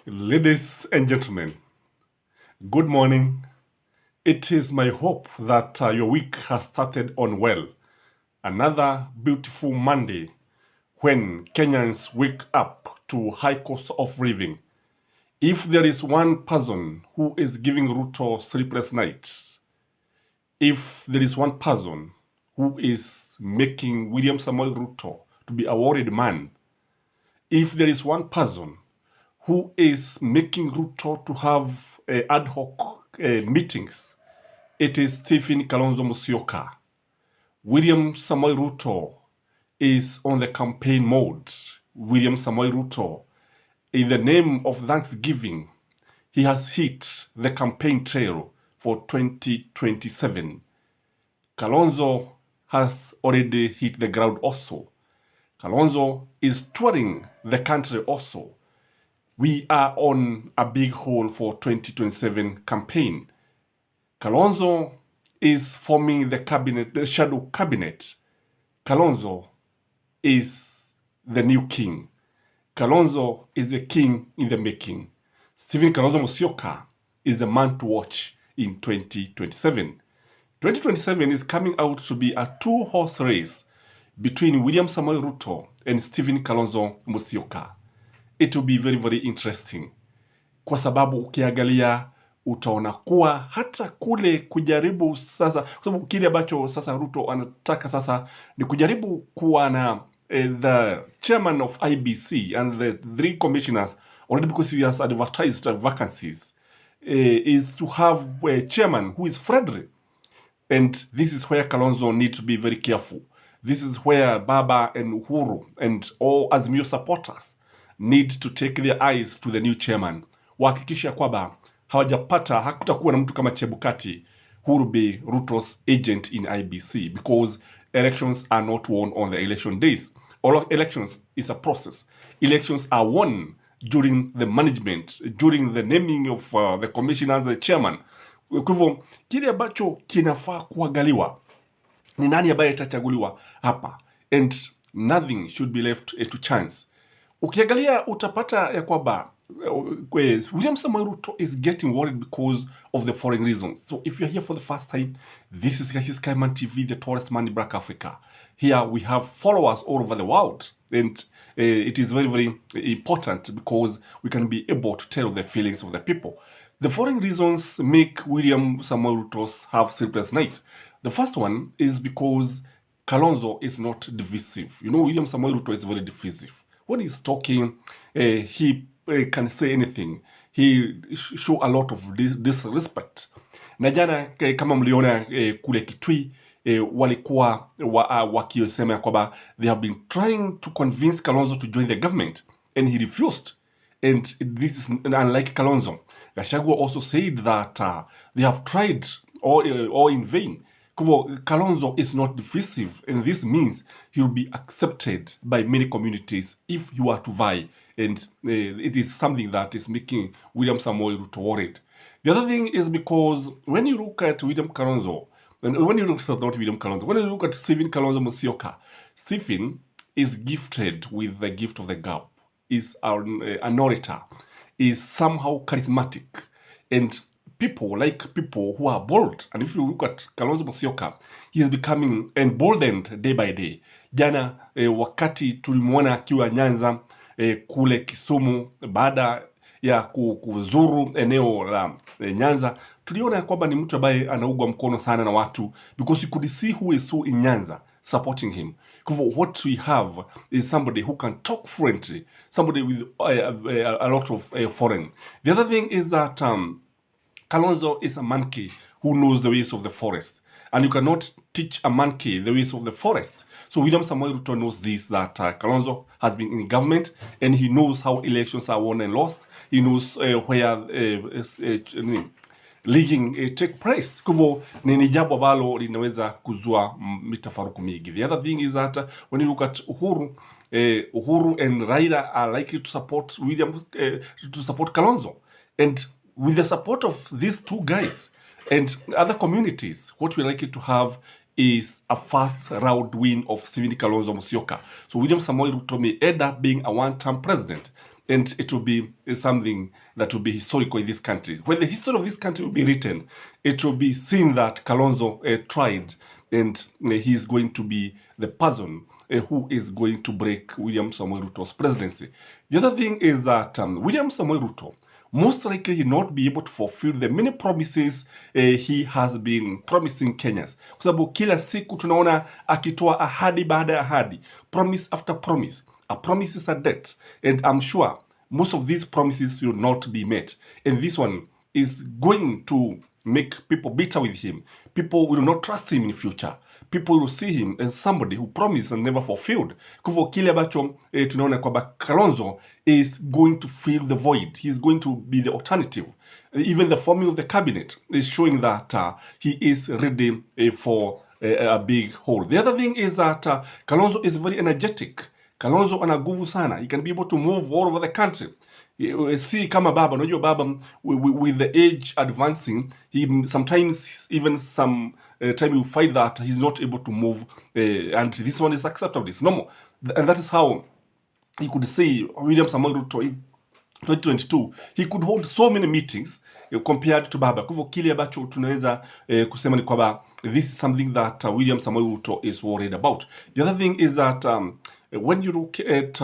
Ladies and gentlemen, good morning. It is my hope that your week has started on well. Another beautiful Monday when Kenyans wake up to high cost of living. If there is one person who is giving Ruto sleepless nights, if there is one person who is making William Samoei Ruto to be a worried man, if there is one person who is making Ruto to have ad hoc meetings, it is Stephen Kalonzo Musyoka. William Samoei Ruto is on the campaign mode. William Samoei Ruto, in the name of Thanksgiving, he has hit the campaign trail for 2027. Kalonzo has already hit the ground also. Kalonzo is touring the country also. We are on a big hole for 2027 campaign. Kalonzo is forming the cabinet, the shadow cabinet. Kalonzo is the new king. Kalonzo is the king in the making. Stephen Kalonzo Musyoka is the man to watch in 2027. 2027 is coming out to be a two-horse race between William Samoei Ruto and Stephen Kalonzo Musyoka. It will be very, very interesting. Kwa sababu ukiangalia utaona kuwa hata kule kujaribu sasa, kwa sababu kile ambacho sasa Ruto anataka sasa ni kujaribu kuwa na the chairman of IBC and the three commissioners already, because he has advertised vacancies, is to have a chairman who is friendly. And this is where Kalonzo needs to be very careful. This is where Baba and Uhuru and all Azimio supporters need to take their eyes to the new chairman. Wahakikisha kwamba hakutakuwa na mtu kama Chebukati who will be Ruto's agent in IBC, because elections are not won on the election days. All elections is a process. Elections are won during the management, during the naming of the commissioners, the chairman. Kwa hivyo kile ambacho kinafaa kuangaliwa ni nani ambaye atachaguliwa hapa, and nothing should be left to chance. Ukiangalia utapata ya kwamba William Samoei Ruto is getting worried because of the foreign reasons. So if you're here for the first time, this is Skyman TV, the tallest man in Black Africa. Here we have followers all over the world, and it is very, very important because we can be able to tell the feelings of the people. The foreign reasons make William Samoei Ruto have sleepless nights. The first one is because Kalonzo is not divisive. You know, William Samoei Ruto is very divisive. When he's talking, he can say anything. He show a lot of disrespect. Na jana kama mliona kule Kitui walikuwa wakisema kwamba they have been trying to convince Kalonzo to join the government, and he refused. And this is unlike Kalonzo. Gachagua also said that they have tried all in vain. Kalonzo is not divisive, and this means he will be accepted by many communities if you are to vie, and it is something that is making William Samoei Ruto worried. The other thing is because when you look at William Kalonzo, and when you look at not William Kalonzo, when you look at Stephen Kalonzo Musyoka, Stephen is gifted with the gift of the gab, is an orator, is somehow charismatic, and people like people who are bold. And if you look at Kalonzo Musyoka, he is becoming emboldened day by day. Jana wakati tulimwona akiwa Nyanza kule Kisumu, baada ya kuzuru eneo la Nyanza, tuliona kwamba ni mtu ambaye anaugwa mkono sana na watu, because you could see who is so in Nyanza supporting him. What we have is somebody who can talk fluently, somebody with a lot of foreign. The other thing is that Kalonzo is a monkey who knows the ways of the forest, and you cannot teach a monkey the ways of the forest. So William Samoei Ruto knows this, that Kalonzo has been in government, and he knows how elections are won and lost. He knows where leaking take place. Kwa hivyo ni jambo ambalo linaweza kuzua mitafaruku mingi. The other thing is that when you look at Uhuru and Raila are likely to support to support Kalonzo, and with the support of these two guys and other communities, what we're likely to have is a first round win of Stephen Kalonzo Musyoka. So William Samoei Ruto may end up being a one-term president, and it will be something that will be historical in this country. When the history of this country will be written, it will be seen that Kalonzo tried, and he is going to be the person who is going to break William Samoei Ruto's presidency. The other thing is that William Samoei Ruto most likely will not be able to fulfill the many promises he has been promising Kenyans, kwa sababu kila siku tunaona akitoa ahadi baada ya ahadi, promise after promise. A promise is a debt, and I'm sure most of these promises will not be met, and this one is going to make people bitter with him. People will not trust him in the future. People will see him as somebody who promised and never fulfilled. Kwa hivyo kile ambacho tunaona kwamba Kalonzo is going to fill the void. He's going to be the alternative. Even the forming of the cabinet is showing that he is ready for a big hole. The other thing is that Kalonzo is very energetic. Kalonzo ana nguvu sana. He can be able to move all over the country. See kama baba, unajua baba with the age advancing, he sometimes even some time you find that he's not able to move, and this one is acceptable. It's normal, and that is how you could say William Samoei Ruto in 2022 he could hold so many meetings compared to baba. Kwa hivyo kile ambacho tunaweza kusema ni kwamba this is something that William Samoei Ruto is worried about. The other thing is that when you look at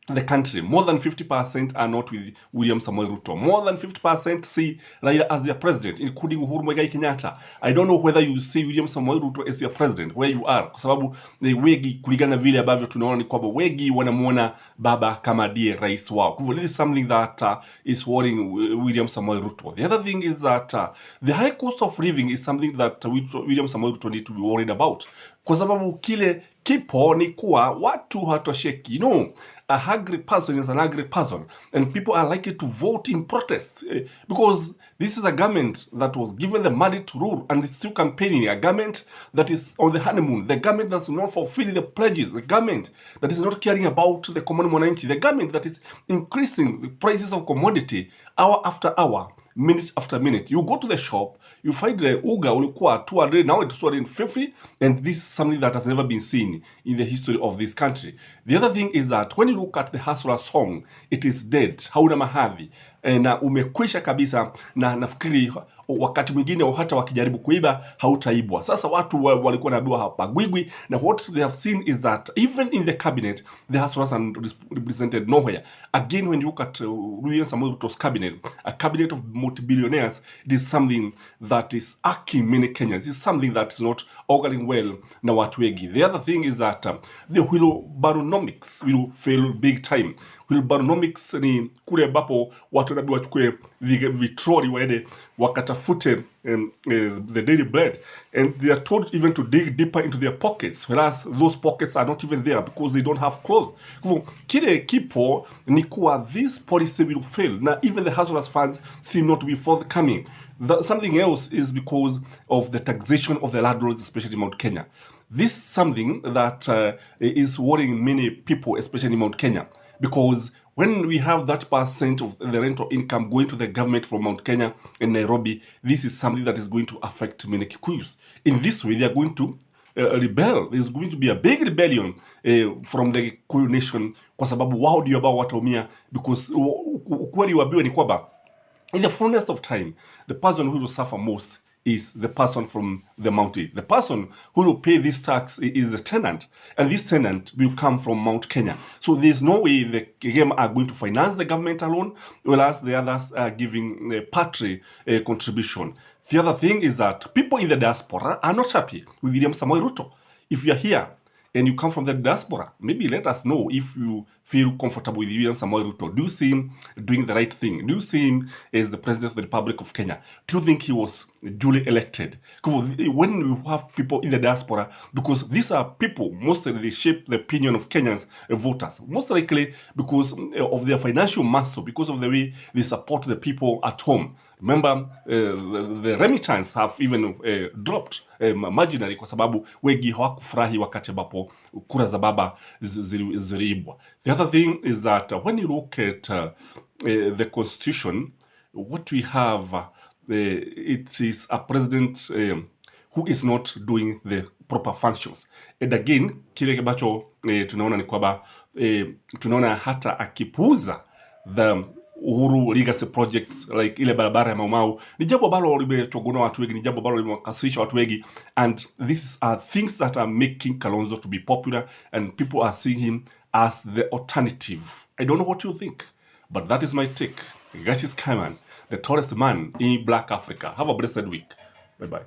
the country, more than 50% are not with William Samoei Ruto. More than 50% see Raila as their president, including Uhuru Muigai Kenyatta. I don't know whether you see William Samoei Ruto as your president, where you are. Kwa sababu wengi kulingana vile ambavyo tunaona ni kwamba wengi wanamuona baba kama ndiye rais wao. Kwa hivyo this is something that is worrying William Samoei Ruto. The other thing is that the high cost of living is something that William Samoei Ruto need to be worried about. Kwa sababu kile kipo ni kuwa watu hatosheki. You know, a hungry person is an angry person, and people are likely to vote in protest because this is a government that was given the money to rule and it's still campaigning, a government that is on the honeymoon, the government that's not fulfilling the pledges, the government that is not caring about the common mwananchi, the government that is increasing the prices of commodity hour after hour, minute after minute. You go to the shop, you find the uga ulikuwa 200, now it's 250, and this is something that has never been seen in the history of this country. The other thing is that when you look at the Hustler song, it is dead, hauna mahadhi, na umekwisha kabisa, na nafikiri wakati mwingine hata wakijaribu kuiba hautaibwa. Sasa watu walikuwa naambiwa hapagwigwi, na what they have seen is that even in the cabinet the Hustlers are represented nowhere. Again, when you look at William Samoei Ruto's cabinet, a cabinet of multi-billionaires, it is something that is arcing many Kenyans. It's something that is not auguring well na watu wengi. The other thing is that the wheelbarronomics will fail big time. Wheelbarronomics ni kule ambapo watu wanaambiwa wachukue vitroli waende wakatafute the daily bread, and they are told even to dig deeper into their pockets, whereas those pockets are not even there because they don't have clothes. Kile kipo ni kuwa this policy will fail. Now even the householders funds seem not to be forthcoming. Something else is because of the taxation of the landlords, especially in Mount Kenya. This is something that is worrying many people, especially in Mount Kenya, because when we have that % of the rental income going to the government from Mount Kenya and Nairobi, this is something that is going to affect many Kikuyus. In this way, they are going to rebel. There's going to be a big rebellion from the Kikuyu nation, kwa sababu wao ndio ambao wataumia, because ukweli wabiwe ni kwamba in the fullness of time, the person who will suffer most is the person from the mountain. The person who will pay this tax is the tenant, and this tenant will come from Mount Kenya. So there's no way the game are going to finance the government alone, whereas the others are giving a partly contribution. The other thing is that people in the diaspora are not happy with William Samoei Ruto. If you're here and you come from the diaspora, maybe let us know if you feel comfortable with William Samoei Ruto. Do you see him doing the right thing? Do you see him as the President of the Republic of Kenya? Do you think he was duly elected? When you have people in the diaspora, because these are people, mostly they shape the opinion of Kenyans voters, most likely because of their financial muscle, because of the way they support the people at home. Remember, the remittance have even dropped marginally kwa sababu wengi hawakufurahi wakati ambapo kura za baba ziliibwa. The other thing is that when you look at the constitution, what we have, it is a president who is not doing the proper functions. And again, kile ambacho tunaona ni kwamba tunaona hata akipuuza the Uhuru Legacy projects like ile barabara ya Maumau. Ni jambo ambalo limechogona watu wengi, ni jambo ambalo limewakasirisha watu wengi, and these are things that are making Kalonzo to be popular, and people are seeing him as the alternative. I don't know what you think, but that is my take. Gashis Kaiman, the tallest man in Black Africa. Have a blessed week. Bye-bye.